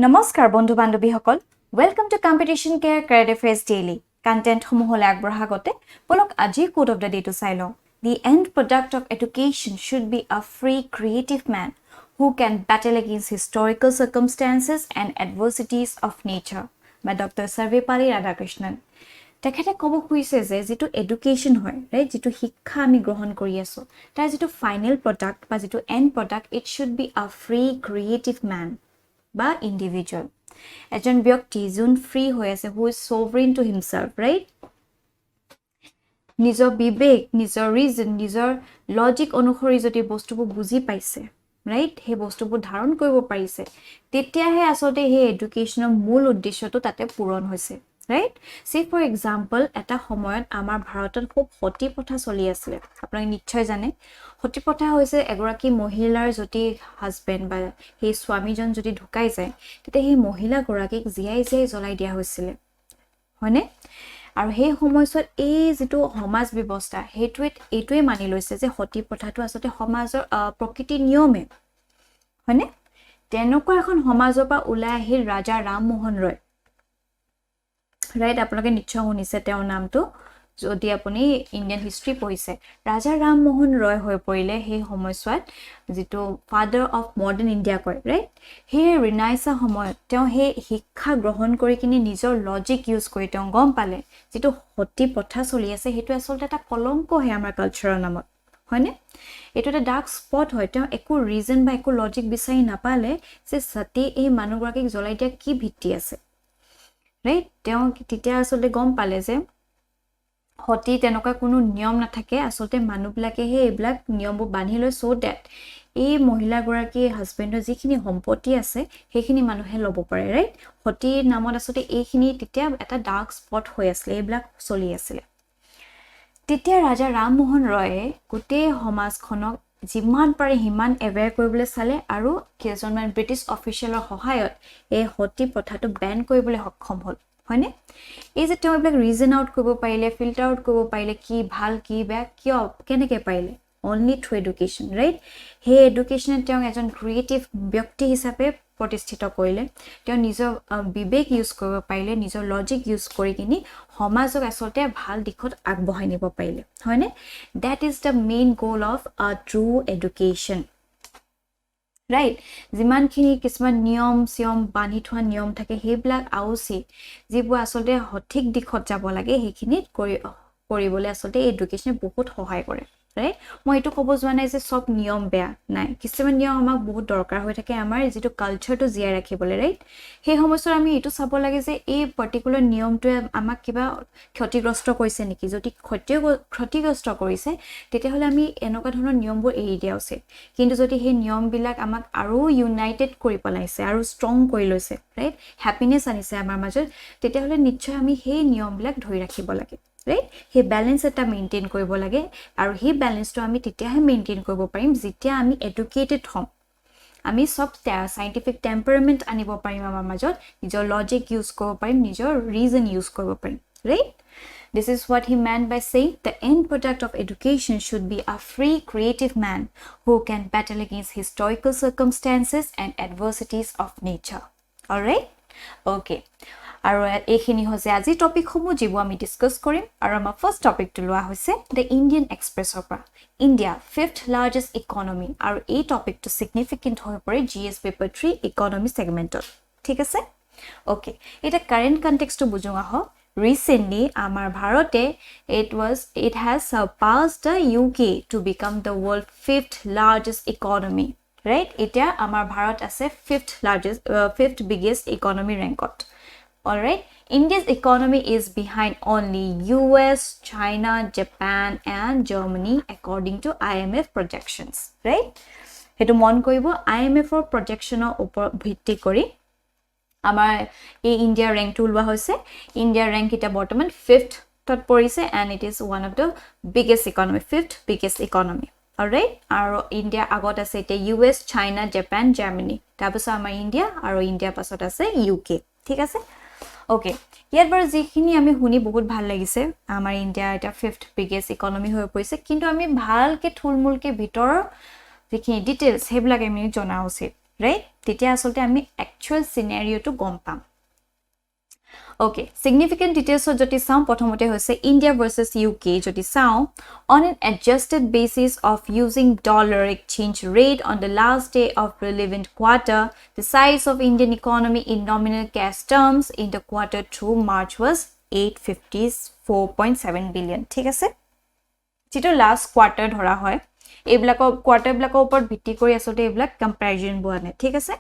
নমস্কাৰ বন্ধু বান্ধৱীসকল welcome to competition care current affairs daily content সমূহলৈ আগবঢ়া আগতে বলক আজি কোড অফ দ্য ডে টু চাই লওঁ The end product of education should be a free creative man who can battle against historical circumstances and adversities of nature by Dr. Sarvepalli Radhakrishnan তেখেতে ক'ব খুজিছে যে যেটো এডুকেশন হয় ৰাইট যেটো শিক্ষা আমি গ্ৰহণ কৰি আছো তাৰ যেটো ফাইনাল প্ৰডাক্ট বা যেটো end product it should be a free creative man বা ইন্ডিভিজুয়াল এজন ব্যক্তি যোন ফ্ৰী হৈ আছে who is sovereign to himself right নিজৰ বিবেক নিজৰ ৰিজন নিজৰ লজিক অনুসৰি যদি বস্তুবোৰ বুজি পাইছে ৰাইট হে বস্তুবোৰ ধাৰণ কৰিব পাৰিছে তেতিয়াহে আসলে হে এডুকেশনৰ মূল উদ্দেশ্যটো তাতে পূৰণ হৈছে right say for example এটা সময়ত আমাৰ ভাৰতত খুব হতি প্ৰথা চলি আছিল আপোনাক নিশ্চয় জানে হতি প্ৰথা হৈছে এগৰাকী মহিলাৰ যদি হাজবেণ্ড বা হে স্বামীজন যদি ঢুকাই যায় তেতিয়া হে মহিলা গৰাকীক জিয়াই জ্বলাই দিয়া হৈছিল হয়নে আৰু হে সময়ছত এই যেটো সমাজ ব্যৱস্থা হেটোৱে মানি লৈছে যে হতি প্ৰথাটো আসলে সমাজৰ প্ৰকৃতি নিয়মে হয়নে তেনেকুৱা এখন সমাজৰ পৰা ওলাই আহিল ৰাজা ৰামমোহন ৰয় ৰাইট আপোনালোকে নিশ্চয় শুনিছে তেওঁৰ নামটো যদি আপুনি ইন্ডিয়ান হিষ্ট্ৰী পঢ়িছে ৰাজা ৰামমোহন ৰয় হৈ পৰিলে সেই সময়ছোৱাত যেটো ফাদাৰ অফ মডাৰ্ন ইণ্ডিয়া কয় ৰাইট হে ৰিনাইছা সময়ত তেওঁ হে শিক্ষা গ্ৰহণ কৰি কিনি নিজৰ লজিক ইউজ কৰি তেওঁ গম পালে যেটো হতি প্ৰথা চলি আছে হেটো আসলে এটা কলংক হে আমাৰ কালচাৰৰ নামত হয়নে এটো এটা ডাৰ্ক স্পট হয় তেওঁ একো ৰিজন বা একো লজিক বিচাৰি নাপালে যে সতী এই মানুহগৰাকীক জ্বলাই দিয়া কি ভিত্তি আছে right তেওঁ তেতিয়া আসলে গম পালে যে হতি তেনেকুৱা কোনো নিয়ম নাথাকে আসলে মানুহবিলাকে হে এইবিলাক নিয়মবোৰ বান্ধি লৈ সো দ্যাট এই মহিলা গৰাকী হাজবেণ্ডৰ যিখিনি সম্পত্তি আছে সেইখিনি মানুহে ল'ব পাৰে ৰাইট হতিৰ নামত আসলে এইখিনি তেতিয়া এটা ডাৰ্ক স্পট হৈ আছিল এইবিলাক চলি আছিল তেতিয়া ৰাজা ৰামমোহন ৰয়ে গোটেই সমাজখনক যিমান পাৰে হিমান এৱেৰ কৰিবলৈ চালে আৰু কেজনমান ব্ৰিটিছ অফিচিয়েলৰ সহায়ত এই হতি প্ৰথাটো বেন কৰিবলৈ সক্ষম হ'ল হয়নে এই যে তেওঁ এইবিলাক ৰিজন আউট কৰিব পাৰিলে ফিল্টাৰ আউট কৰিব পাৰিলে কি ভাল কি বেয়া কিয় কেনেকৈ পাৰিলে only through education right হে এডুকেশনে তেওঁ এজন ক্ৰিয়েটিভ ব্যক্তি হিচাপে প্ৰতিষ্ঠিত কৰিলে তেওঁ নিজৰ বিবেক ইউজ কৰিব পাৰিলে নিজৰ লজিক ইউজ কৰি কিনি সমাজক আসলে ভাল দিশত আগবঢ়াই নিব পাৰিলে হয়নে that is the main goal of a true education right যিমানখিনি কিছুমান নিয়ম বান্ধি থোৱা নিয়ম থাকে হেবিলাক আউচি যিবোৰ আসলে সঠিক দিশত যাব লাগে হেখিনি কৰিবলৈ আসলে এডুকেশনে বহুত সহায় কৰে right মই এটো ক'ব যোৱা নাই যে সব নিয়ম বেয়া নাই কিছুমান নিয়ম আমাক বহুত দৰকাৰ হৈ থাকে আমাৰ যেটো কালচাৰটো জিয়াই ৰাখিবলৈ right হে সময়ছৰ আমি এটো চাব লাগে যে এই পাৰ্টিকুলাৰ নিয়মটোৱে আমাক কিবা ক্ষতিগ্ৰস্ত কৰিছে নেকি যদি ক্ষতিগ্ৰস্ত কৰিছে তেতিয়া হলে আমি এনেকুৱা ধৰণৰ নিয়মবোৰ এৰি দিয়া উচিত কিন্তু যদি হে নিয়মবিলাক আমাক আৰু ইউনাইটেড কৰি পেলাইছে আৰু ষ্ট্ৰং কৰি লৈছে right হ্যাপিনেস আনিছে আমাৰ মাজত তেতিয়া হলে নিশ্চয় আমি হে নিয়মবিলাক ধৰি ৰাখিব লাগে right হে ব্যালেন্স এটা মেইনটেইন কৰিব লাগে আৰু হে ব্যালেন্সটো আমি তেতিয়াহে মেইনটেইন কৰিব পাৰিম যেতিয়া আমি এডুকেটেড হম আমি সব সাইন্টিফিক টেম্পাৰামেন্ট আনিব পাৰিম আমাৰ মাজত নিজৰ লজিক ইউজ কৰিব পাৰিম নিজৰ ৰিজন ইউজ কৰিব পাৰিম right this is what he meant by saying the end product of education should be a free creative man who can battle against historical circumstances and adversities of nature all right okay আৰু এইখিনি হৈছে আজি topic সমূহ যিবো আমি discuss কৰিম আৰু আমাৰ first টপিকটো লোৱা হৈছে the Indian Expressৰ পৰা India 5th largest economy আৰু এই টপিকটো significant হৈ পৰে GS paper 3 economy segmentত ঠিক আছে ওকে এটা কাৰেন্ট কনটেক্সটটো বুজোৱা হ recently আমাৰ ভাৰতে it has surpassed the UK to become the world 5th largest economy right এতিয়া আমাৰ ভাৰত আছে 5th biggest economy rankত all right India's economy is behind only US China Japan and Germany according to IMF projections right hetu mon koibo IMF or projectioner upor bhitti kori amar ei India rank to ulwa hoise India rank ita bortoman 5th tot porise and it is one of the biggest economy 5th biggest economy all right aro India agot ase ite US China Japan Germany tabosa amar India aro India pasot ase UK thik ase okay ইয়াৰ বৰ যিখিনি আমি শুনি বহুত ভাল লাগিছে আমাৰ India এটা 5th biggest economy হৈ পৰিছে কিন্তু আমি ভালকে থুলমুলকে ভিতৰ যিখিনি ডিটেইলছ হেবিলাক আমি জনা উচিত right? তেতিয়া আসলতে আমি actual scenario to গম পাম Okay, significant details of joti saw prothomate hoise India versus UK joti saw on an adjusted basis of using dollar exchange rate on the last day of relevant quarter the size of Indian economy in nominal cash terms in the quarter through March was 854.7 billion ঠিক আছে যেটো last quarter ধৰা হয় এইবিলাক quarter বিলাক ওপৰত ভিত্তি কৰি আসলে এইবিলাক কম্পাৰিজন বনে ঠিক আছে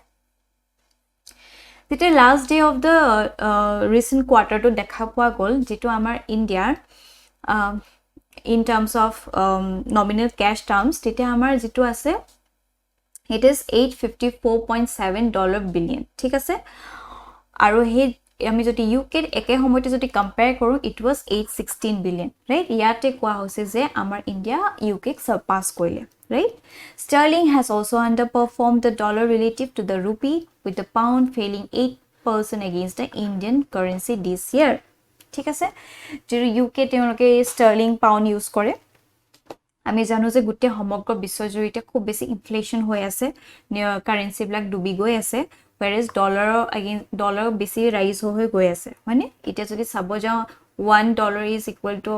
The last day of the recent quarter to dekha poa gol jitu amar India in terms of nominal cash terms tete amar jitu ase it is $854.7 billion ঠিক আছে আৰু হে আমি যদি UK একে সময়তে যদি কম্পেয়াৰ কৰো it was 816 billion right ইয়াতে কোৱা হৈছে যে আমাৰ ইন্ডিয়া UK ক surpass কৰিলে right sterling has also underperformed the dollar relative to the rupee with the pound falling 8% against the Indian currency this year ঠিক আছে যদি UK তেওঁলোকে sterling pound ইউজ কৰে আমি জানো যে গুটে সমগ্ৰ বিশ্বজুৰিতে খুব বেছি ইনফ্লেশন হৈ আছে কারেন্সি ব্লাক ডুবি গৈ আছে whereas dollar বেছি রাইজ হৈ গৈ আছে মানে এটা যদি চাব যাও $1 is equal to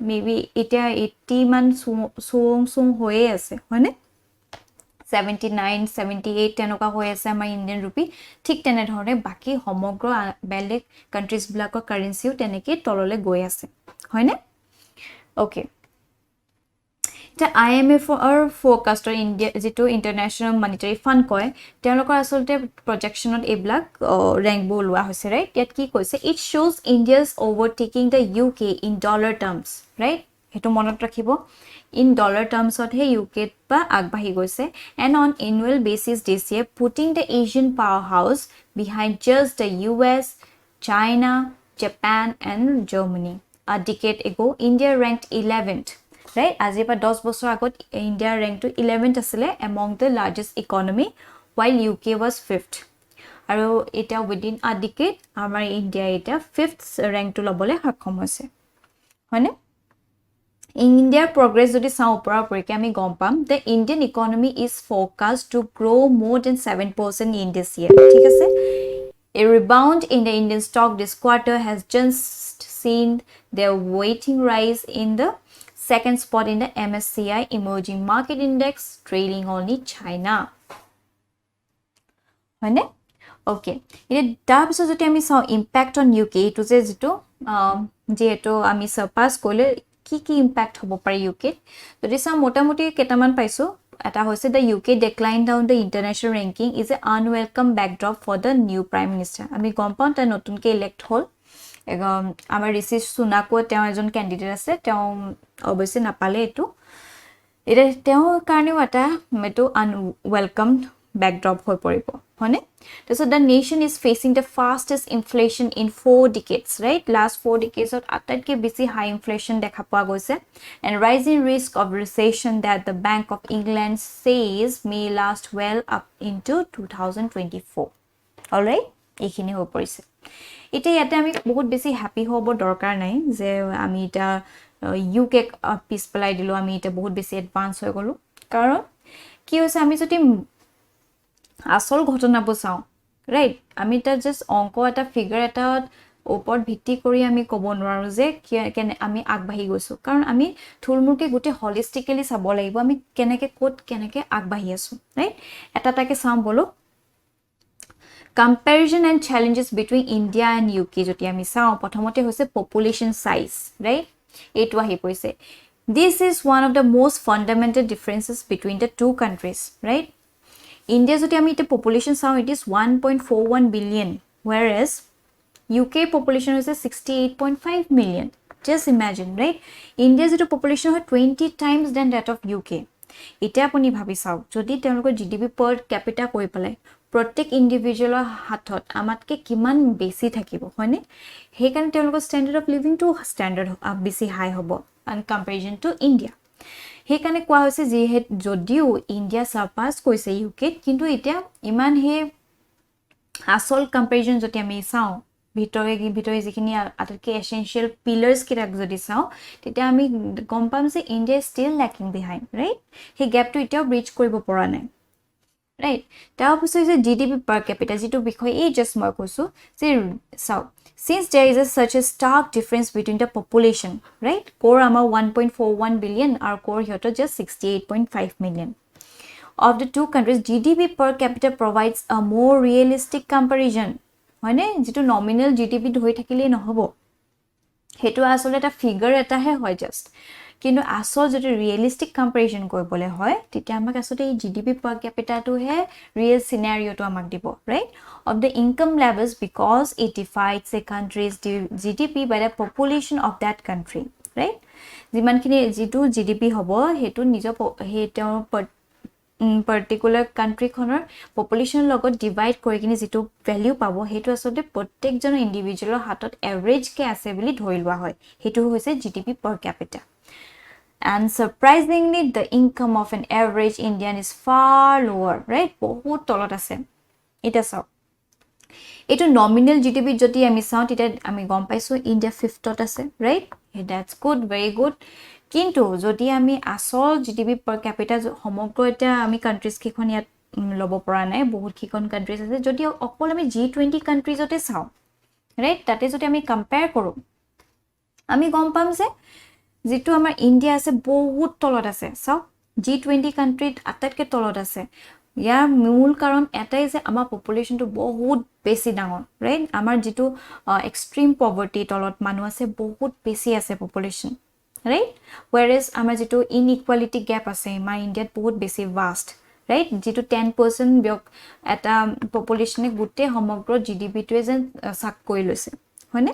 maybe এটা 80 মান সুং হৈ আছে মানে 79 78 তেনেকা হৈ আছে আমাৰ ইন্ডিয়ান ৰুপি ঠিক তেনে ধৰণে বাকি সমগ্ৰ বেলেগ কান্ট্ৰিজ ব্লাকৰ কারেন্সিও তেনেকে তললে গৈ আছে হয়নে okay The IMF or forecast or India jitu International Monetary Fund koy তেওঁলোকৰ আসলতে projectionত এইবিলাক rank বলৱা হৈছে right ইয়াত কি কৈছে it shows India's overtaking the UK in dollar terms right হেতু মনত ৰাখিব in dollar terms ত হে UK বা আগবাঢ়ি গৈছে and on annual basis this year putting the Asian powerhouse behind just the US China Japan and Germany a decade ago India ranked 11th right আজি পা 10 বছৰ আগত ইন্ডিয়া ৰেংক টু 11th আছিল among the largest economy while UK was 5th আৰু এটা within a decade আমাৰ India এটা 5th rank two লবলে সক্ষম হৈছে হয়নে India progress যদি চাও ওপৰৰ পৰিকে আমি গম পাম the Indian economy is forecast to grow more than 7% in this year ঠিক আছে A rebound in the Indian stock this quarter has just seen their weighting rise in the second spot in the MSCI Emerging Market Index, trailing only China. Right? Okay. In terms of the impact on UK, it was যেহেতু আমি surpass কৰিলে কি impact হ'ব পাৰে UK তো দিছা মোটামুটি কেটামান পাইছো এটা হৈছে the UK decline down the international ranking is an unwelcome backdrop for the new prime minister আমি গম পাওঁ তা নতুনকে ইলেক্ট হ'ল আমাৰ ঋষি সুনাকো তেওঁ এজন ক্যান্ডিডেট আছে তেওঁ অবশ্যই নাপালে এটো এটা তেওঁ কাৰণেও এটা মেটো আনৱেলকাম backdrop হৈ পৰিব হয়নে so the nation is facing the fastest inflation in 4 decades right last 4 decades ত আটাইতকৈ বেছি high inflation দেখা পোৱা গৈছে and rising risk of recession that the Bank of England says may last well up into 2024 all right এইখিনি হৈ পৰিছে এটা ইয়াতে আমি বহুত বেছি হ্যাপি হ'ব দৰকাৰ নাই যে আমি এটা UK পিছ পেলাই দিলো আমি এটা বহুত বেছি এডভান্স হৈ গলো কাৰণ কি হৈছে আমি যদি আসল ঘটনাবোৰ চাও ৰাইট আমি তা জাস্ট অংক এটা ফিগাৰ এটা ওপৰত ভিত্তি কৰি আমি ক'ব নোৱাৰো যে কেনে আমি আগবাঢ়ি গৈছো কাৰণ আমি থুলমুলকে গুটে হলিস্টিক্যালি চাব লাগিব আমি কেনেকে আগবাঢ়ি আছো ৰাইট এটা তাকে চাম বলো comparison and challenges between India and UK joti ami sao prothomote hoise population size right etu ahi poise this is one of the most fundamental differences between the two countries right India joti ami ite population sao it is 1.41 billion whereas UK population is 68.5 million just imagine right India is a population of 20 times than that of UK এটা আপুনি ভাবি চাও যদি তেওঁলোকৰ GDP per capita কৈ পেলাই প্ৰত্যেক ইন্ডিভিজুৱেলৰ হাতত আমাতকে কিমান বেছি থাকিব হয়নে সেই কাৰণে তেওঁলোকৰ standard of living two standard বেছি হাই হ'ব ইন কম্পেৰিজন টু ইন্ডিয়া সেই কাৰণে কোৱা হৈছে যে যদিও ইন্ডিয়া সাৰপাস কৈছে UK কিন্তু এটা ইমান হে আসল কম্পেৰিজন যদি আমি চাও ভিতৰে যিখিনি আটাইতকৈ এসেনশিয়াল পিলাৰ্স কিটাক যদি চাও তেতিয়া আমি গম পাম যে India still lacking behind right সেই গ্যাপটো এতিয়াও ব্ৰিজ কৰিব পৰা নাই right? তাৰপিছত যে GDP per capita যিটো বিষয় এই just মই কৈছো যে চাওক since there is such a stark difference between the population, right? Core আমাৰ 1.41 billion আৰু core হিহঁতৰ just 68.5 million. Of the two countries, GDP per capita provides a more realistic comparison. হয়নে যেটো nominal GDP ধৰি থাকিলে নহব হেতু আসলে এটা ফিগাৰ এটাহে হয় জাস্ট কিন্তু আসল যদি ৰিয়েলিস্টিক কম্পাৰিজন কৰিবলে হয় তেতিয়া আমাক আসলে এই GDP per capita টো হে ৰিয়েল সিনাৰিও টো আমাক দিব right of the income levels because it divides a country's GDP by the population of that country, right? যিমানখিনি যেটো GDP হ'ব হেতু নিজৰ হেতৰ particular country খনৰ population লগত divide কৰি কিনে যেটো value পাবো হেতু আসলে প্ৰত্যেকজন ইন্ডিভিজুৱেলৰ হাতত এভাৰেজ কে আছে বুলি ধৰি লোৱা হয় হেতু হৈছে GDP per capita. And surprisingly, the income of an average Indian is far lower, right? বহুত তলত আছে এটা চাও এটো nominal GDP যদি আমি চাও তেতিয়া আমি গম পাইছো ইন্ডিয়া 5th ত আছে right that's good very good কিন্তু যদি আমি আসল GDP per capita সমগ্ৰ এটা আমি কান্ট্ৰিজ কিখন ইয়াত লব পৰা নাই বহুত কিখন কান্ট্ৰিজ আছে যদি অকল আমি G20 কান্ট্ৰিজতে চাও right তাতে যদি আমি কম্পেয়াৰ কৰো আমি গম পাম যে যেটো আমাৰ ইন্ডিয়া আছে বহুত তলত আছে চাও G20 কান্ট্ৰিত আটাইতকৈ তলত আছে ইয়াৰ মূল কাৰণ এটাই যে আমাৰ পপুলেশনটো বহুত বেছি ডাঙৰ ৰাইট আমাৰ যেটো এক্সট্ৰিম পভাৰ্টি তলত মানুহ আছে বহুত বেছি আছে পপুলেশন ৰাইট whereas আমাৰ যেটো ইনইকুয়ালিটি গ্যাপ আছে আমাৰ ইন্ডিয়াত বহুত বেছি ভাষ্ট ৰাইট যেটো 10% ব্যক এটা পপুলেশনে গুটে সমগ্ৰ জিডিপি টোৱে যেন সাক কৰি লৈছে হয়নে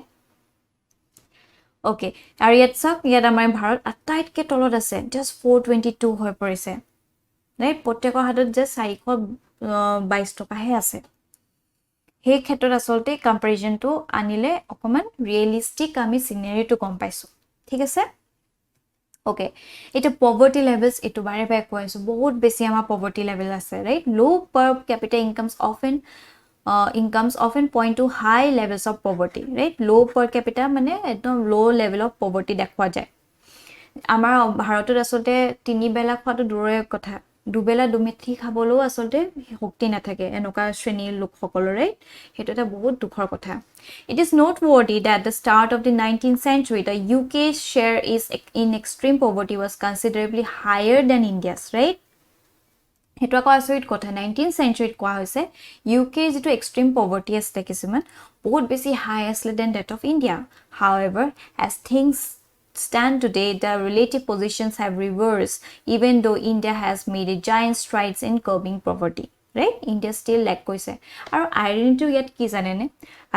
ওকে আৰু ইয়াত আমাৰ ভাৰত আটাইতকৈ তলত আছে জাস্ট 422 হৈ পৰিছে right প্ৰত্যেকৰ হাতত যে 422 টকাহে আছে সেই ক্ষেত্ৰত আসলতে কম্পাৰিজনটো আনিলে অকমান ৰিয়েলিস্টিক আমি সিনাৰিটো কম পাইছো ঠিক আছে ওকে এটা পভাৰ্টি লেভেলস এটো বাৰে বাৰে কৈছো বহুত বেছি আমাৰ পভাৰ্টি লেভেল আছে right low per capita incomes often point to high levels of poverty right low per capita মানে একদম low level of poverty দেখুৱা যায় আমাৰ ভাৰতত আসলতে তিনি বেলা খোৱাটো দূৰৰ কথা দুবেলা দুমিঠি খাবলৈও আসলতে শক্তি নাথাকে এনেকা শ্ৰেণীৰ লোকসকলৰে হেতু এটা বহুত দুখৰ কথা it is noteworthy that the start of the 19th century the UK's share is in extreme poverty was considerably higher than India's right হেতু আকৌ আচৰিত কথা 19th century কোৱা হৈছে UK যেটো extreme poverty আছে কিছুমান বহুত বেছি হাই আছে than that of India however as things stand today the relative positions have reversed even though India has made a giant strides in curbing poverty right India still lag koise aru irony to yet ki janene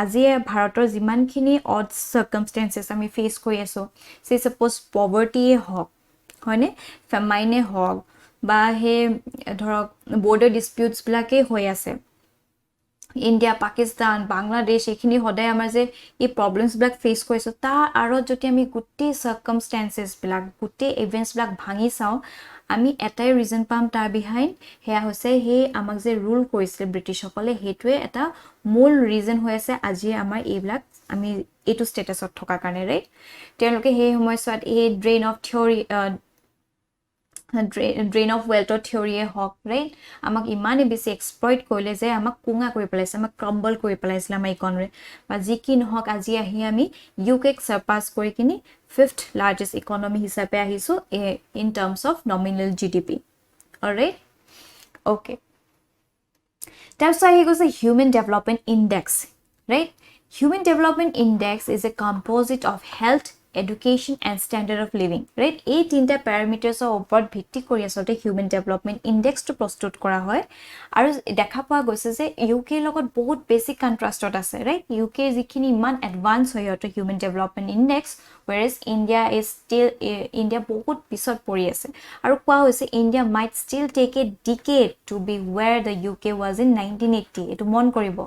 আজি ভাৰতৰ যিমানখিনি odd circumstances আমি face কৰি আছো say suppose poverty হক হয়নে famine হক বা হে ধৰক border disputes বিলাকে হৈ আছে India, Pakistan, Bangladesh এখিনি হদায় আমাৰ যে এই প্ৰবলেমস ব্লাক ফেস কৰিছো তা আৰু যদি আমি গুটি সাৰ্কামস্টেন্সেস ব্লাক গুটি ইভেন্টস ব্লাক ভাঙি চাও আমি এটাই ৰিজন পাম তাৰ বিহাইন্ড হেয়া হৈছে হে আমাক যে ৰুল কৰিছিল ব্ৰিটিছ সকলে হেতুৱে এটা মূল ৰিজন হৈ আছে আজি আমাৰ এই ব্লাক আমি এটো ষ্টেটাছত থকা কাৰণে ৰাইট তেওঁলোকে হে সময়ছত এই drain of theory drain of wealth theory hawk right amak imane besi exploit koile je amak kunga kori pelaise amak crumble kori pelaisla my economy ba jikin hawk aji ahi ami UK surpass kori kini 5th largest economy hisabe ahisu in terms of nominal GDP all right okay that's why he goes a human development index right human development index is a composite of health education and standard of living right এই তিনটা প্যাৰামিটাৰছৰ ওপৰত ভিত্তি কৰি আসলে human development ইনডেক্সটো প্ৰস্তুত কৰা হয় আৰু দেখা পোৱা গৈছে যে UK লগত বহুত বেসিক কন্ট্ৰাস্টত আছে right UK যিখিনি ইমান এডভান্স হয় auto human development index whereas India বহুত পিছত পৰি আছে আৰু কোৱা হৈছে India might still take a decade to be where the UK was in 1980 এটো মন কৰিব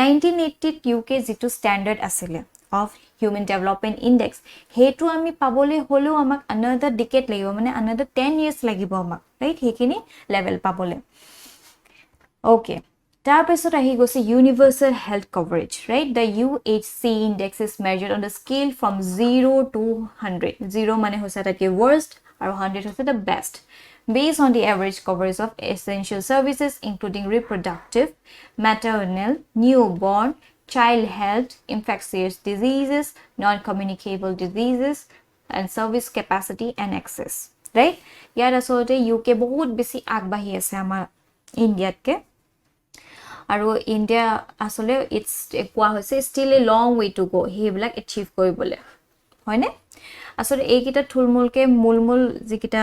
1980 ত UK যেটো স্ট্যান্ডাৰ্ড আছিল of human development index hetu ami pabole holo amak another decade lagibo mane another 10 years lagibo amak right hekini level pabole okay tar pisot ahi goise universal health coverage right the UHC index is measured on the scale from 0 to 100 0 mane hoise take worst aru 100 hoise the best based on the average coverage of essential services including reproductive, maternal, newborn, child health, infectious diseases, non-communicable diseases, and service capacity and access. Right? ইয়াত আসলতে UK বহুত বেছি আগবাঢ়ি আছে আমাৰ ইণ্ডিয়াতকে আৰু India আসলে it's কোৱা হৈছে still a long way to go হেবিলাক achieve কৰিবলৈ হয়নে আসলে এইকেইটা থুলমুলকে মূলমূল যিকেইটা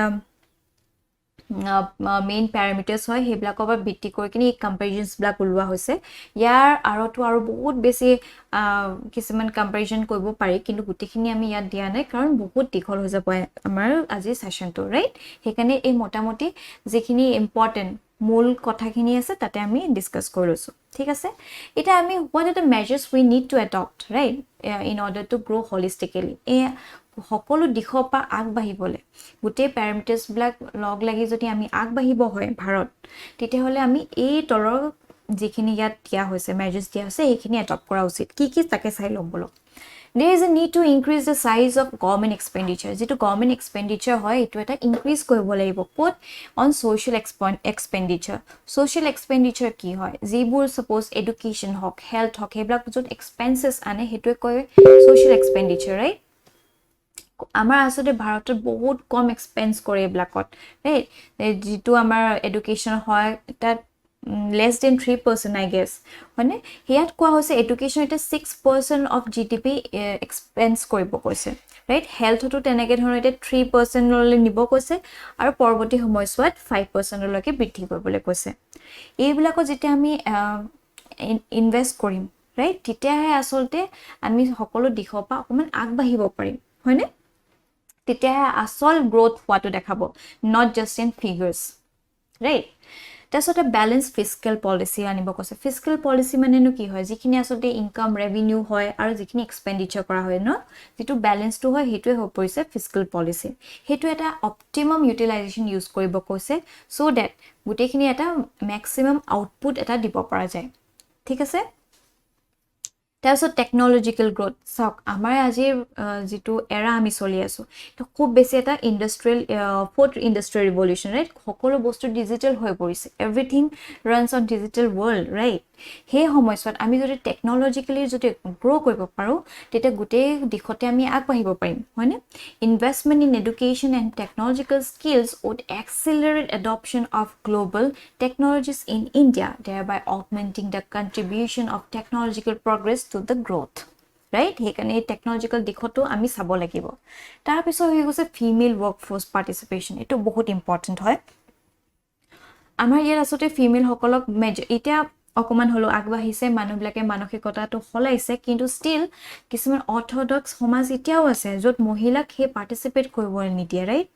মেইন প্যাৰামিটাৰ্স হয় হেবিলাকৰ পৰা ভিত্তি কৰি কিনি কম্পেৰিজনছ ব্লক ওলোৱা হৈছে ইয়াৰ আৰটো আৰু বহুত বেছি কিছুমান কম্পেৰিজন কৰিব পাৰি কিন্তু গুটিখিনি আমি ইয়াত দিয়া নাই কাৰণ বহুত দীঘল হৈ যাব আমাৰ আজি সেশনটো ৰাইট হেকানে এই মোটামুটি যিখিনি ইম্পৰ্টেন্ট মূল কথাখিনি আছে তাতে আমি ডিসকাস কৰিছো ঠিক আছে এটা আমি what are the measures we need to adopt right in order to grow holistically সকলো দিশৰ পৰা আগবাঢ়িবলে গুটে প্যাৰামিটাৰ্স ব্লক লগ লাগি যদি আমি আগবাঢ়িব হয় ভাৰত তেতিয়া হলে আমি এই তৰৰ যিখিনি ইয়াত দিয়া হৈছে মেজাৰ্স দিয়া হৈছে এইখিনি এডপ্ট কৰা উচিত কি কি তাকে চাই লম বলো there is a need to increase the size of government expenditure যেটো government expenditure হয় এটো এটা ইনক্ৰিজ কৰিব লাগিব পট on social expenditure কি হয় যিবোৰ suppose education হক health হক হেবিলাক যত expenses আনে হেটোৱে কয় social expenditure right আমাৰ আসলে ভাৰতত বহুত কম এক্সপেন্স কৰে ব্লাকত ৰাইট যেটো আমাৰ এডুকেশন হয় তাত less than 3% I guess হয়নে হিয়াত কোৱা হৈছে এডুকেশন এটা 6% of GDP এক্সপেন্স কৰিব কৈছে ৰাইট হেলথটো তেনেকে ধৰণৰ এটা 3% লৈ নিব কৈছে আৰু পৰৱৰ্তী সময়ছোৱাত 5% লৈকে বৃদ্ধি কৰিবলৈ কৈছে এইবিলাকত যেতিয়া আমি ইনভেস্ট কৰিম ৰাইট তেতিয়াহে আসলতে আমি সকলো দিশৰ পৰা অকমান আগবাঢ়িব পাৰিম হয়নে তেতিয়াহে আসল গ্ৰোথ হোৱাটো দেখাব not just in figures right তাছতে ব্যালেন্স ফিস্ক্যাল পলিসি আনিব কৈছে ফিস্ক্যাল পলিসি মানেনো কি হয় যিখিনি আসলতে ইনকাম ৰেভিনিউ হয় আৰু যিখিনি এক্সপেন্ডিচাৰ কৰা হয় ন যেটো ব্যালেন্সটো হয় হেটোৱে হৈ পৰিছে ফিস্ক্যাল পলিসি হেটো এটা অপটিমাম ইউটিলাইজেশন ইউজ কৰিব কৈছে সো দ্যাট গুটেখিনি এটা ম্যাক্সিমাম আউটপুট এটা দিব পৰা যায় ঠিক আছে তাৰছত টেকনলজিক্যাল গ্ৰোথ সক আমাৰ আজি যেটো এৰা আমি চলি আছো তো খুব বেছি এটা industrial fourth industrial revolution right সকলো বস্তু ডিজিটাল হৈ পৰিছে everything runs on digital world right হে সময়ছত আমি যদি টেকনলজিক্যালি যদি গ্ৰো কৰিব পাৰো তেতিয়া গুটে দিখতে আমি আগবাঢ়িব পাৰিম হয়নে investment in education and technological skills would accelerate adoption of global technologies in India thereby augmenting the contribution of technological progress to the growth right হেকানে টেকনলজিক্যাল দিখটো আমি চাব লাগিব তাৰ পিছত হৈ গৈছে ফিমেল ওয়াৰ্কফোৰ্স পাৰ্টিসিপেশন এটো বহুত ইম্পৰ্টেন্ট হয় আমাৰ ইয়াৰ আসতে ফিমেল সকলক এটা অকমান হলো আগবাঢ়িছে মানুহবিলাকে মানসিকতাটো হলাইছে কিন্তু স্টিল কিছুমান অৰ্থডক্স সমাজ এতিয়াও আছে যত মহিলাক হে পাৰ্টিসিপেট কৰিব নিদিয়ে ৰাইট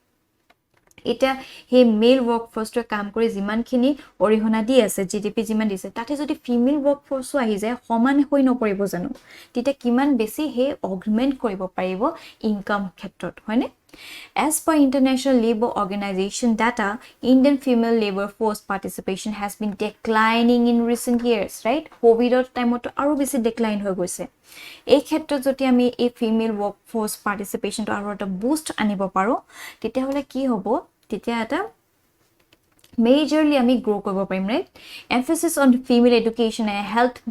এটা হে মেল ওয়াৰ্কফোৰ্সটো কাম কৰি জিমানখিনি অৰিহণা দি আছে জিডিপি জিমান দিছে তাতে যদি ফিমেল ওয়াৰ্কফোৰ্সও আহি যায় সমান হৈ নপৰিব জানো তেতিয়া কিমান বেছি হে অগমেন্ট কৰিব পাৰিব ইনকাম ক্ষেত্ৰত হয়নে As per International Labour Organization data, Indian female labor force participation has been declining in recent years, right? COVID time to aru besi decline hoy goise. Ei khetrot joti ami ei female workforce participation to aru eta boost anibo paro, tetia hole ki hobo? Tetia eta majorly ami grow koribo parim, right? Emphasis on female education and health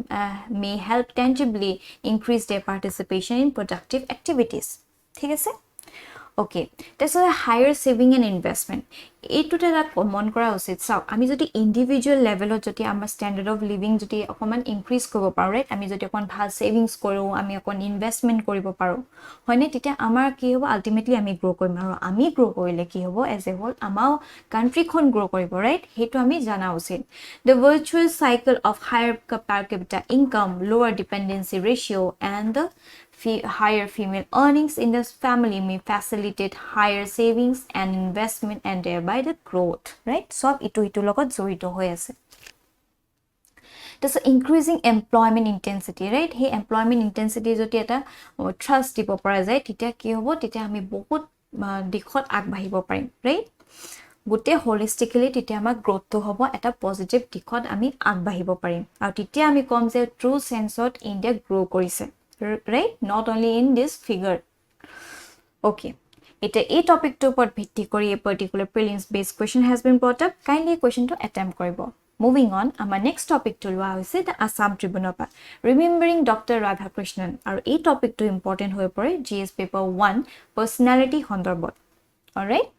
may help tangibly increase their participation in productive activities. ঠিক আছে Okay, that's a higher saving and investment. এইটো এটা common কৰা উচিত সব আমি যদি individual লেভেলত যদি আমাৰ স্ট্যান্ডাৰ্ড অফ লিভিং যদি অকমান ইনক্ৰিজ কৰিব পাৰো ৰাইট আমি যদি অকন ভাল সেভিংস কৰো আমি অকন ইনভেষ্টমেন্ট কৰিব পাৰো হয়নে তেতিয়া আমাৰ কি হ'ব আলটিমেটলি আমি গ্ৰো কৰিম আৰু আমি গ্ৰো কৰিলে কি হ'ব এজ এ হোল আমাৰ কান্ট্ৰিখন গ্ৰো কৰিব ৰাইট হেতু আমি জানা উচিত the virtuous cycle of higher per capita income lower dependency ratio and the higher female earnings in the family may facilitate higher savings and investment and thereby the growth right so itu logot joito hoy ase that's increasing employment intensity right he employment intensity joti eta trust dipo para jay titia ki hobo titia ami bahut dikhot agbahibo parim right gote holistically titia ama growth to hobo eta positive dikhot ami agbahibo parim aru titia ami kom je true sense of India grow korise right not only in this figure okay It a topic to put a particular prelims based question has been brought up. Kindly question to attempt koribo. Moving on, our next topic to the Assam Tribune. Remembering Dr. Radhakrishnan. Our a topic to important GS paper 1 personality hondorbot. Alright?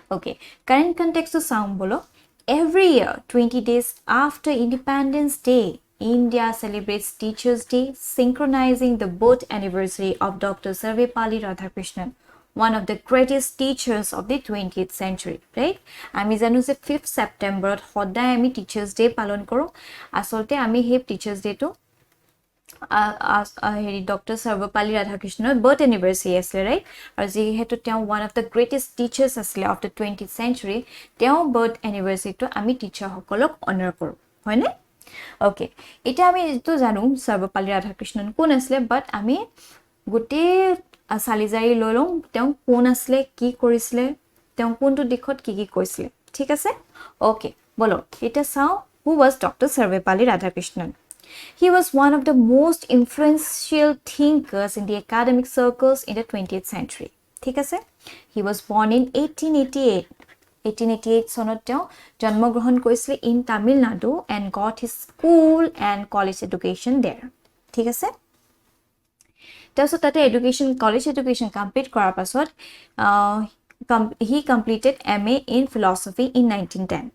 Okay. Current context to sound bolo. Every year, 20 days after Independence Day, India celebrates Teachers' Day, synchronizing the birth anniversary of Dr. Sarvepalli Radhakrishnan, one of the greatest teachers of the 20th century, right? Ami janu je 5th September hoddai ami Teachers' Day palon koro. Asolte ami he Teachers' Day to Dr. Sarvepalli Radhakrishnan birth anniversary asle, right? Aru jihetu teo one of the greatest teachers asle of the 20th century, teo birth anniversary to ami teacher hokolok honor koro, hoine? Okay, eta ami to janu Sarvepalli Radhakrishnan kon asle, but ami gote salizari lolong teo kon asle, ki korisle, teo kontu dikhot ki koisle, thik ase? Okay, bolo eta sao who was Dr. Sarvepalli Radhakrishnan. He was one of the most influential thinkers in the academic circles in the 20th century. Thik ase? He was born in 1888. 1888 sonot teo janmo grohon koisile in Tamil Nadu and got his school and college education there. Thik ase? So tate education, college education complete korar pasot, he completed MA in philosophy in 1910.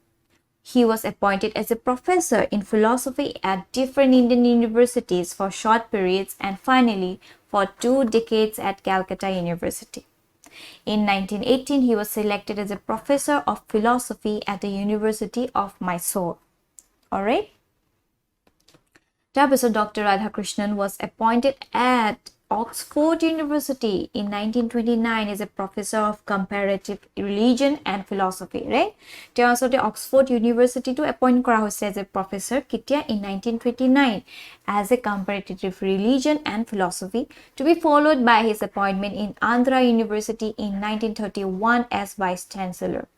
He was appointed as a professor in philosophy at different Indian universities for short periods and finally for 2 decades at Calcutta University. In 1918, he was selected as a professor of philosophy at the University of Mysore. Alright? Dr. Radhakrishnan was appointed at Oxford University in 1929 as a professor of comparative religion and philosophy, right? Teo asote Oxford University to appoint kora hoise as a professor kitia in 1929 as a comparative religion and philosophy, to be followed by his appointment in Andhra University in 1931 as vice chancellor.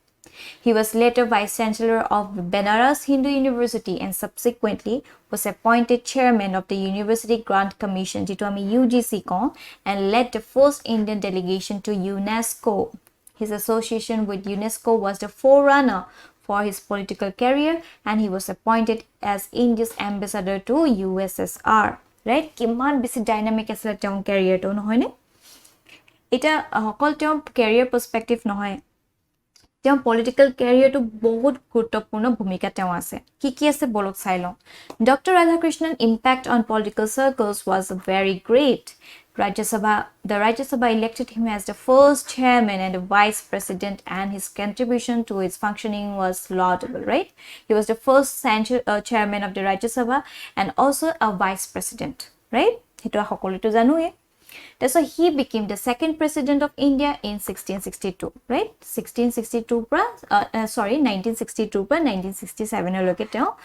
He was later vice chancellor of Benares Hindu University and subsequently was appointed chairman of the University Grant Commission UGC and led the first Indian delegation to UNESCO. His association with UNESCO was the forerunner for his political career and he was appointed as India's ambassador to USSR. Right? Kiman bisi dynamic asile teo career to nohoy ne? Eta hokol teo career perspective nohoy. Teo political career to bahut gurutopurno bhumika teo ase. Ki ase bolok sai lo. Dr. Radhakrishnan impact on political circles was very great. The Rajya Sabha elected him as the first chairman and the vice president, and his contribution to its functioning was laudable, right? He was the first chairman of the Rajya Sabha and also a vice president, right? Hetu hokolu to janu. So he became the second president of India in 1662, right? 1962 pra 1967 loke teo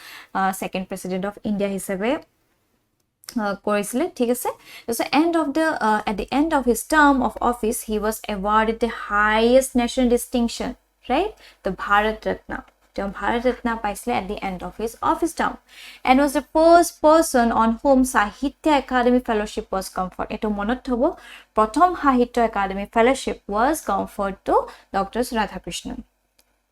second president of India hisabe korisile, thik ase? So at the end of his term of office, he was awarded the highest national distinction, right? The Bharat Ratna. Bharat Ratna paisle at the end of his office term and was the first person on whom Sahitya Academy Fellowship was conferred. Eto monot thobo, prothom Sahitya Academy Fellowship was conferred to Dr. Radhakrishnan.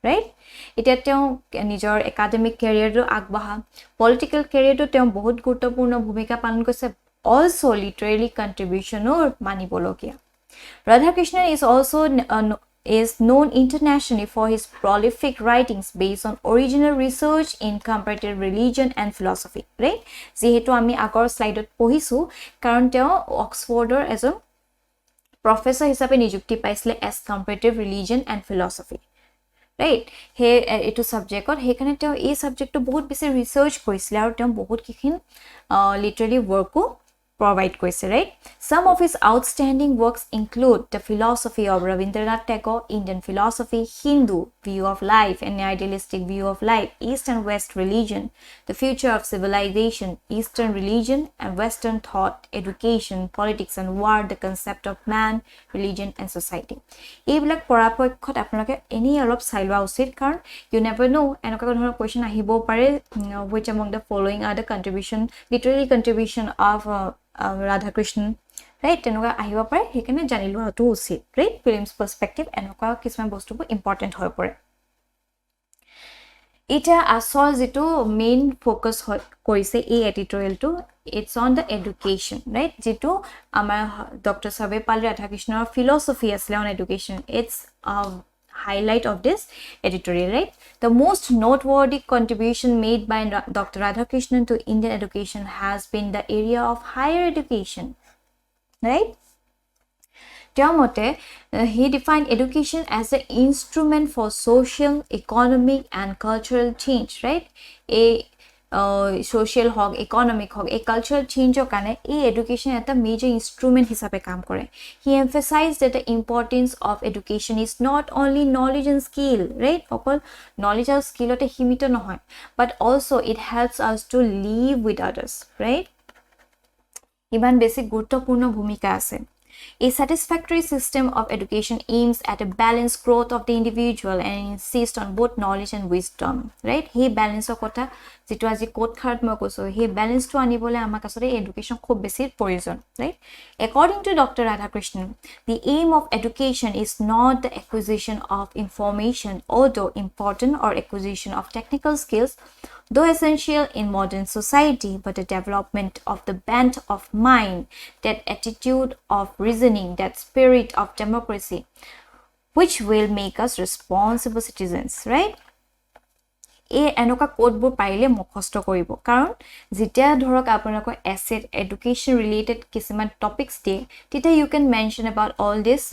Right? Eta teo nijor academic career to agbaha, political career to teo bahut gurutopurno bhumika palan korise, also literary contribution or manibologia. Radhakrishnan is also is known internationally for his prolific writings based on original research in comparative religion and philosophy, right? Jihetu ami agor slide pohisu karon teo Oxfordor as a professor hisabe nijukti paisle as comparative religion and philosophy, right? He etu subject or he kane teo ei subject to bahut besi research koisile aru teo bahut kikhin literary work ko provide koise, right? Some of his outstanding works include The Philosophy of Rabindranath Tagore, Indian Philosophy, Hindu View of Life, An Idealistic View of Life, East and West Religion, The Future of Civilization, Eastern Religion and Western Thought, Education, Politics and War, The Concept of Man, Religion and Society. Eibilak porapoikhot apnaloke any olop sailwa usit karon you never know enoka dhonor question ahibo pare which among the following are the literary contribution of Radhakrishnan, right তেনেকুৱা আহিব পাৰে হেকনে জানি লোৱাটো উচিত right prelims perspective এনেকুৱা কিছুমান বস্তুবোৰ important হৈ পৰে এটা আসল যেটো মেইন ফোকাস কৰিছে এই এডিটৰিয়েলটো it's on the education right যেটো আমাৰ ডক্টৰ সৰ্বেপল্লী ৰাধাকৃষ্ণৰ philosophy asle on education it's a highlight of this editorial right the most noteworthy contribution made by Dr. Radhakrishnan to Indian education has been the area of higher education right he defined education as an instrument for social, economic, and cultural change, right? A social hog, economic hog, a cultural change okane, education at a major instrument hisabe kaam kore. He emphasized that the importance of education is not only knowledge and skill, right? Okol knowledge and skill ote himito nohoy, but also it helps us to live with others, right? Iban basic guruttopurno bhumika ase. A satisfactory system of education aims at a balanced growth of the individual and insists on both knowledge and wisdom, right? He balance okota jitu aji code khart ma koso he balance to anibole amak asore education khub besi proyojon, right? According to Dr. Radhakrishnan, the aim of education is not the acquisition of information, although important, or acquisition of technical skills, though essential in modern society, but the development of the bent of mind, that attitude of reasoning, that spirit of democracy, which will make us responsible citizens, right? এনোকা কোডবোৰ পাৰিলে মুখস্থ কৰিব কাৰণ যেতিয়া ধৰক আপোনালোকৰ asset education related কিছুমান topics দিয়ে তেতিয়া you can mention about all this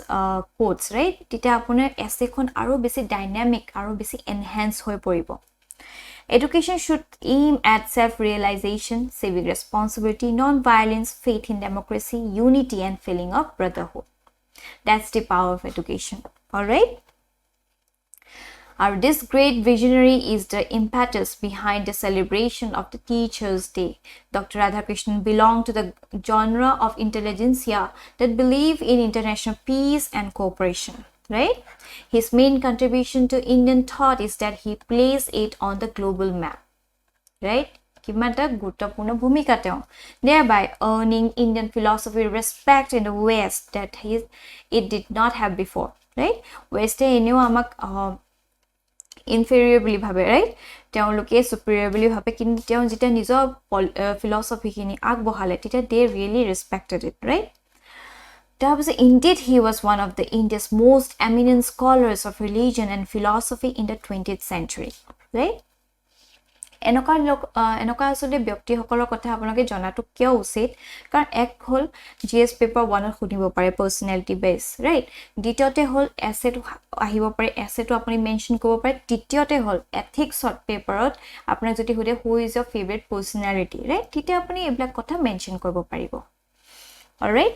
codes, right? তেতিয়া আপোনাৰ এসেখন আৰু বেছি ডাইনামিক আৰু বেছি এনহান্স হৈ পৰিব Education should aim at self-realization, civic responsibility, non-violence, faith in democracy, unity, and feeling of brotherhood. That's the power of education. All right? This great visionary is the impetus behind the celebration of the Teachers' Day. Dr. Radhakrishnan belonged to the genre of intelligentsia that believe in international peace and cooperation. Right? His main contribution to Indian thought is that he placed it on the global map. Right? Kimata guruttopurno bhumika teo, thereby earning Indian philosophy respect in the West that it did not have before. Right? West eneo amak inferior বুলি ভাবে, right? তেওঁলোকে superior বুলি ভাবে কিন্তু তেওঁ যেতিয়া নিজৰ philosophy খিনি আগবঢ়ালে তেতিয়া they really respected it, right? Indeed, he was one of the India's most eminent scholars of religion and philosophy in the 20th century, right? এনেকা আসলে ব্যক্তিসকলৰ কথা আপোনালোকে জনাটো কিয় উচিত কাৰণ এক হল জিএস পেপাৰ 1 ত খুনিব পাৰে পাৰ্সোনালিটি বেস, ৰাইট? দ্বিতীয়তে হল এসেট আহিব পাৰে এসেটো আপুনি মেনশন কৰিব পাৰে তৃতীয়তে হল এথিক্স পেপাৰত আপোনাৰ যদি হুদে who is your favourite personality, right? তেতিয়া আপুনি এইবিলাক কথা মেনশন কৰিব পাৰিব। Alright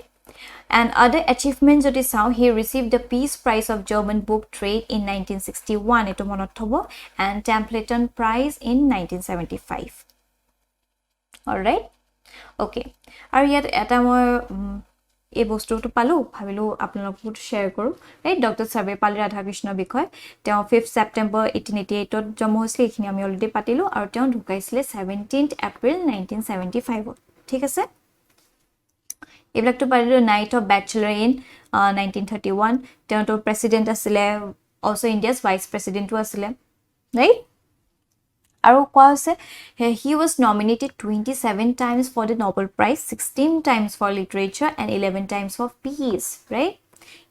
And other achievements jodi sao he received the Peace Prize of German Book Trade in 1961 eto monot thobo and Templeton Prize in 1975. All right, okay, aru yat eta moi এই বস্তুটো পালো ভাবিলো আপোনালোকক share কৰো, right? Doctor Sarvepalli ৰাধাকৃষ্ণৰ বিষয় তেওঁ 5 ছেপ্টেম্বৰ 1888 ত জন্ম হৈছিল এখিনি আমি অলৰেডি পাতিলো আৰু তেওঁ ঢুকাইছিলে 17th এপ্ৰিল 1975 ত, ঠিক আছে? এইবিলাক তো পাৰিলো নাইট অফ ব্যাচেলৰ ইন 1931 তেওঁ তো প্ৰেসিডেন্ট আছিলে অলসো ইন্ডিয়াস ভাইস প্ৰেসিডেন্টও আছিলে, ৰাইট? আৰু কোৱা আছে he was nominated 27 times for the Nobel Prize, 16 times for literature and 11 times for peace, right?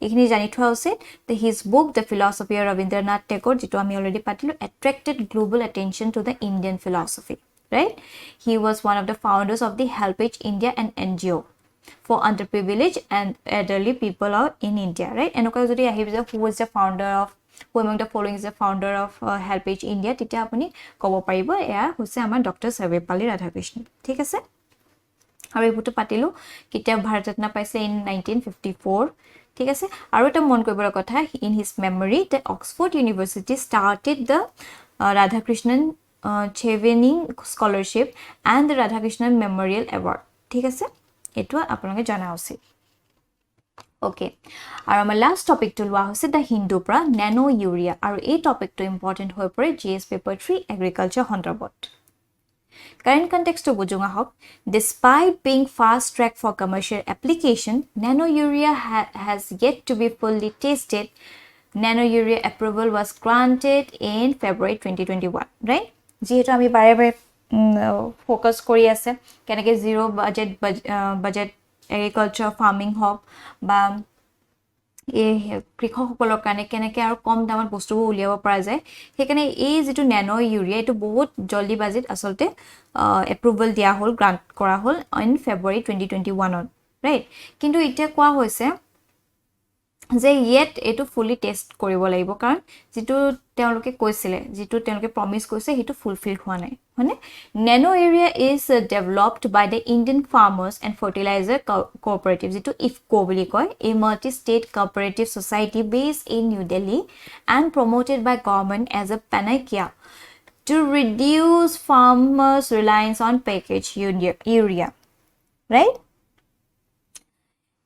এখিনি জানি থোৱা উচিত his book The Philosophy of Rabindranath Tagore যেটো আমি অলৰেডি পাতিলো attracted global attention to the Indian philosophy, right? He was one of the founders of the Helpage India and NGO for underprivileged and elderly people in India, right? Enoka jodi ahibe who was the founder of who among the following is the founder of Helpage India titia apuni kobo paribo eya hoise amar Dr. Sarbepalli Radhakrishnan, thik ase? Aru ebuto patilu kitia Bharat Ratna paisle in 1954, thik ase? Aru eta mon koribor kotha in his memory the Oxford University started the Radhakrishnan Chevening Scholarship and the Radhakrishnan Memorial Award, thik ase? এটো আপোনালোকে জানা উচিত। Okay, আৰু আমাৰ last টপিকটো লোৱা হৈছে the Hindu পৰা ন্যানো ইউৰিয়া আৰু এই টপিকটো ইম্পৰ্টেন্ট হৈ পৰে জিএস পেপাৰ 3 এগ্ৰিকালচাৰ সন্দৰ্ভত। Current context to bujunga hok. Despite being fast track for commercial application, nano urea has yet to be fully tested. Nano urea approval was granted in February 2021, right? Jihetu ami bare bare focus kori ase keneke zero budget agriculture farming hok ba এই কৃষকসকলৰ কাৰণে কেনেকৈ আৰু কম দামত বস্তুবোৰ উলিয়াব পৰা যায় সেইকাৰণে এই যেটো ন্যানো ইউৰিয়া এটো বহুত জলদি বাজিত আসলতে এপ্ৰুভেল দিয়া হ'ল গ্ৰান্ট কৰা হ'ল ইন ফেব্ৰুৱাৰী 2021 ত ৰাইট কিন্তু এতিয়া কোৱা হৈছে যে yet এটো ফুলি টেষ্ট কৰিব লাগিব কাৰণ যেটো তেওঁলোকে কৈছিলে যেটো তেওঁলোকে প্ৰমিস কৰিছে হেতু ফুলফিল হোৱা নাই মানে nano area is developed by the Indian farmers and fertilizer cooperative যেটো IFCO বুলি কয় a multi state cooperative society based in New Delhi and promoted by government as a panacea to reduce farmers reliance on packaged urea right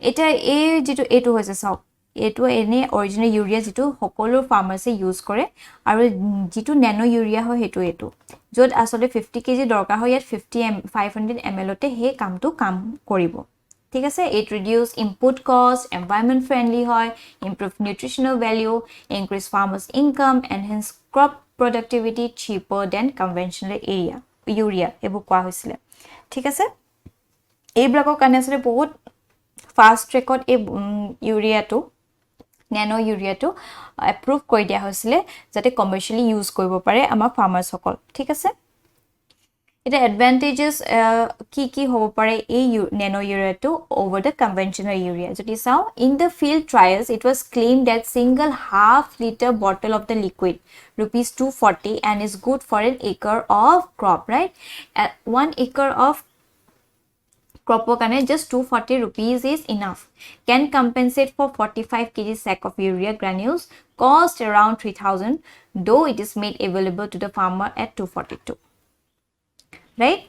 এটা এই যেটো এটো হৈছে সব এটো এনে অৰিজিনাল ইউৰিয়া যেটো সকলো ফাৰ্মাসে ইউজ কৰে আৰু যেটো ন্যানো ইউৰিয়া হয় হেতু এটো যত আসলে 50 কেজি দৰকাৰ হয় ইয়াত 500 ml তে হে কামটো কাম কৰিব ঠিক আছে it reduce input cost environment friendly হয় improve nutritional value increase farmers income enhance crop productivity cheaper than conventional urea এবু কোৱা হৈছিল ঠিক আছে এই ব্লকৰ কাৰণে আসলে বহুত ফাষ্ট ট্ৰেকত এই ইউৰিয়াটো nano urea to approve কৰি দিয়া হৈছিলে যাতে কমাৰ্শিয়ালি ইউজ কৰিব পাৰে আমাৰ ফাৰ্মাৰ্স সকল ঠিক আছে এটা এডভান্টেজেস কি হ'ব পাৰে এই nano urea to over the conventional urea যদি চাও in the field trials it was claimed that single half liter bottle of the liquid rupees 240 and is good for an acre of crop right at 1 acre of crop kane just 240 rupees is enough can compensate for 45 kg sack of urea granules cost around 3000 though it is made available to the farmer at 242 right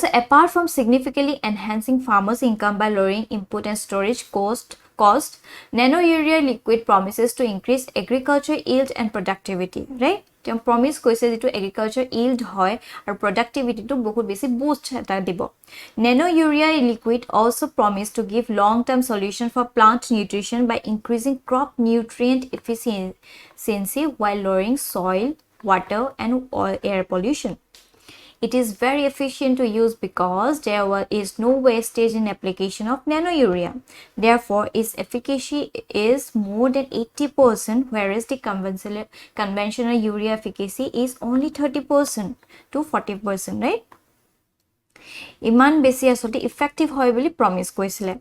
so apart from significantly enhancing farmers income by lowering input and storage cost nano urea liquid promises to increase agriculture yield and productivity right তেওঁ প্ৰমিস কৈছে যেটো agriculture yield হয় আৰু productivity to বহুত বেছি boost এটা দিব nano urea liquid also promise to give long term solution for plant nutrition by increasing crop nutrient efficiency while lowering soil water and air pollution it is very efficient to use because there is no wastage in application of nano urea. Therefore, its efficacy is more than 80%, whereas the conventional urea efficacy is only 30% to 40%, right? Iman besi asolte effective hoy boli promise koisile.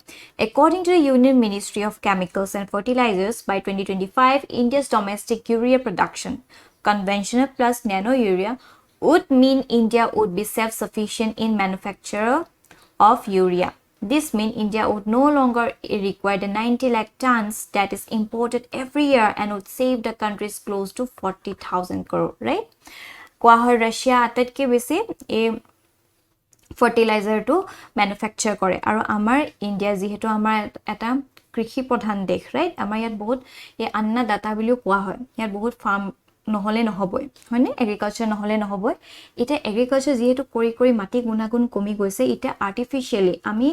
According to the Union Ministry of Chemicals and Fertilizers, by 2025, India's domestic urea production, conventional plus nano urea, would mean India would be self-sufficient in manufacture of urea. This means India would no longer require the 90 lakh tons that is imported every year and would save the countries close to 40,000 crore, right? Kwa Russia atatke besi a fertilizer to manufacture kore aru amar India jihetu amar eta কৃষি প্ৰধান দেশ right আমাৰ ইয়াত বহুত এই Anna data বিলিও কোৱা হয় ইয়াত বহুত ফাৰ্ম নহলে নহবই হয়নে এগ্ৰিকালচাৰ নহলে নহবই এটা এগ্ৰিকালচাৰ যেহেতু কৰি মাটি গুণাগুণ কমি গৈছে এটা আৰ্টিফিশিয়ালি আমি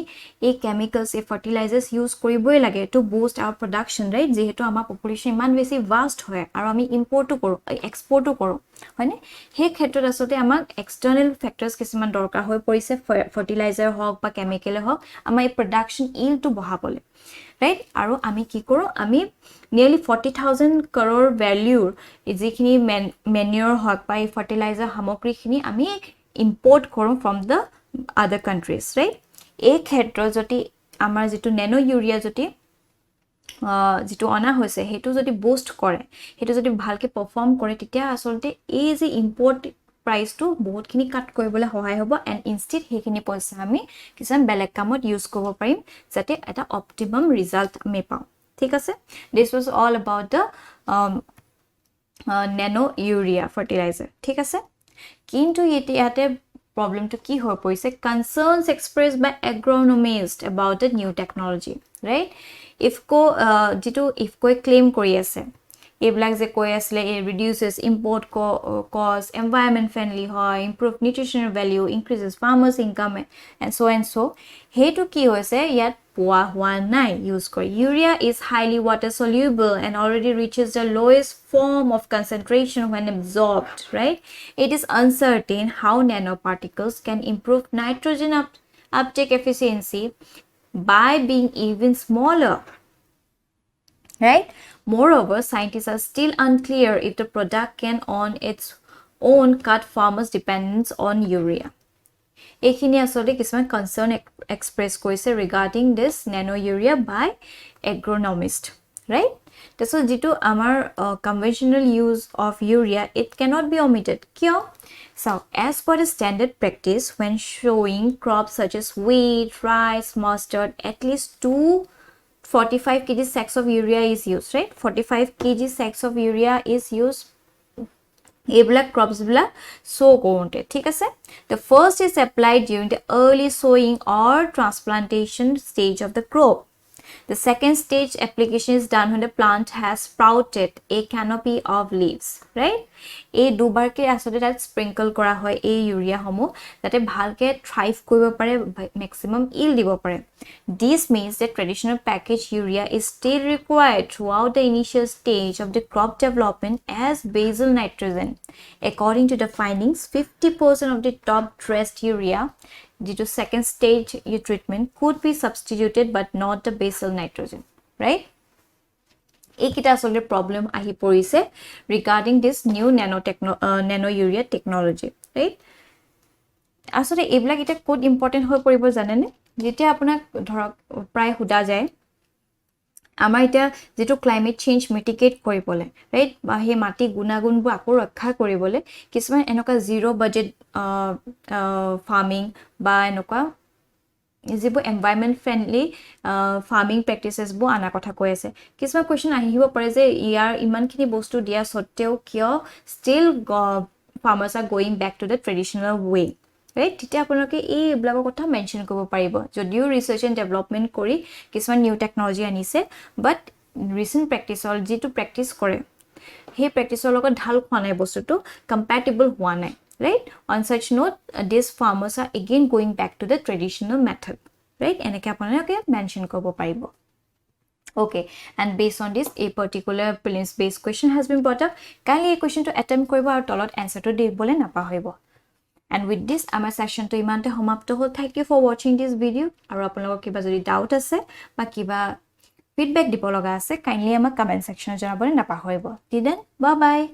এই কেমিক্যালস এই ফাৰ্টিলাইজাৰ্স ইউজ কৰিবই লাগে টু বুস্ট আওয়াৰ প্ৰডাকশন ৰাইট যেহেতু আমাৰ পপুলেশন ইমান বেছি ভাস্ট হয় আৰু আমি ইম্পৰ্টও কৰো এক্সপৰ্টও কৰো হয়নে হে ক্ষেত্ৰত আসলে আমাক এক্সটাৰ্নাল ফ্যাক্টৰস কিছুমান দৰকাৰ হৈ পৰিছে ফাৰ্টিলাইজাৰ হওক বা কেমিক্যাল হওক আমাৰ এই প্ৰডাকশন ইল্ড টু বহাবলে right aru ami ki koro ami nearly 40,000 crore value jikhini manure hok by fertilizer hamogri khini ami import koru from the other countries right ei khetro joti amar jitu nano urea joti jitu ona hoise hetu jodi boost kore hetu jodi bhalke perform kore titia asolte ei je import price to বহুত খিনি কাট কৰিবলৈ সহায় হ'ব and instead হেখিনি পইচা আমি কিমান বেলেগ কামত ইউজ কৰিব পাৰিম যাতে এটা অপটিমাম ৰিজাল্ট আমি পাওঁ ঠিক আছে this was all about the nano urea fertilizer ঠিক আছে কিন্তু ইয়াতে প্ৰবলেমটো কি হৈ পৰিছে concerns expressed by agronomists about the new technology right IFCO যেটো IFCO claim কৰি আছে এইবিলাক যে কৈ আছিলে reduces import cost, environment friendly হয়, improve nutritional value, increases farmers income and so হেতু কি হৈছে ইয়াত পোৱা হোৱা নাই ইউজ কৰি urea is highly water soluble and already reaches the lowest form of concentration when absorbed, right? It is uncertain how nanoparticles can improve nitrogen uptake efficiency by being even smaller, right? Moreover, scientists are still unclear if the product can on its own cut farmers' dependence on urea. এইখিনি আসলে কিছুমান concern express কৰিছে regarding this nano urea by agronomist, right? So যিটো আমাৰ conventional use of urea, it cannot be omitted. কিয়? So as per the standard practice, when showing crops such as wheat, rice, mustard, at least 245 kg sacks of urea is used, right? 45 kg sacks of urea is used. এইবিলাক crops বিলাক sow কৰোঁতে ঠিক আছে the first is applied during the early sowing or transplantation stage of the crop. The second stage application is done when the plant has sprouted a canopy of leaves, right? এই দুবাৰকে আসলে তাত sprinkle কৰা হয় এই urea সমূহ যাতে ভালকে থ্ৰাইভ কৰিব পাৰে maximum yield দিব পাৰে. This means that traditional packaged urea is still required throughout the initial stage of the crop development as basal nitrogen. According to the findings, 50% of the top dressed urea due to second stage treatment could be substituted but not the basal nitrogen, right? Ekita asole problem ahi porise regarding this new nano urea technology, right? Asole eblak eta code important hoy poribo janene jetia apuna dhorok pray huda jay আমাৰ এটা যেটো climate change mitigate কৰিবলে right বা হে মাটি গুণাগুণবোৰ আকৌ ৰক্ষা কৰিবলে কিছুমান এনেকা জিৰো বাজেট ফাৰ্মিং বা এনেকা যিবোৰ এনভায়ৰনমেন্ট ফ্ৰেন্ডলি ফাৰ্মিং প্ৰেক্টিসেস বো আনা কথা কৈ আছে কিছুমান কোৱেশ্চন আহিব পাৰে যে ইয়াৰ ইমানখিনি বস্তু দিয়া সত্তেও কিয় still farmers are going back to the traditional way, right? তেতিয়া আপোনালোকে এই ব্লগৰ কথা মেনশন কৰিব পাৰিব যদিও ৰিসাৰ্চ এণ্ড ডেভেলপমেন্ট কৰি কিছুমান নিউ টেকনলজি আনিছে বাট ৰিসেন্ট প্ৰেক্টিসৰ যেটো প্ৰেক্টিস কৰে হে প্ৰেক্টিসৰ লগত ঢাল খোৱা নাই বস্তুটো compatible হোৱা নাই, right? On such note, these farmers are again going back to the traditional method, right? এনেকে আপোনালোকে মেনশন কৰিব পাৰিব. Okay, and based on this, a particular prelims based question has been brought up. Kindly a question to attempt koribo aru tolot answer to dibole napahoibo. And with this, our session to imante homapto hol. Thank you for watching this video. Aru apnalogor kiba jodi doubt ase ba kiba feedback dibologa ase kindly ama comment section janabole napahoibo. Till then, bye bye.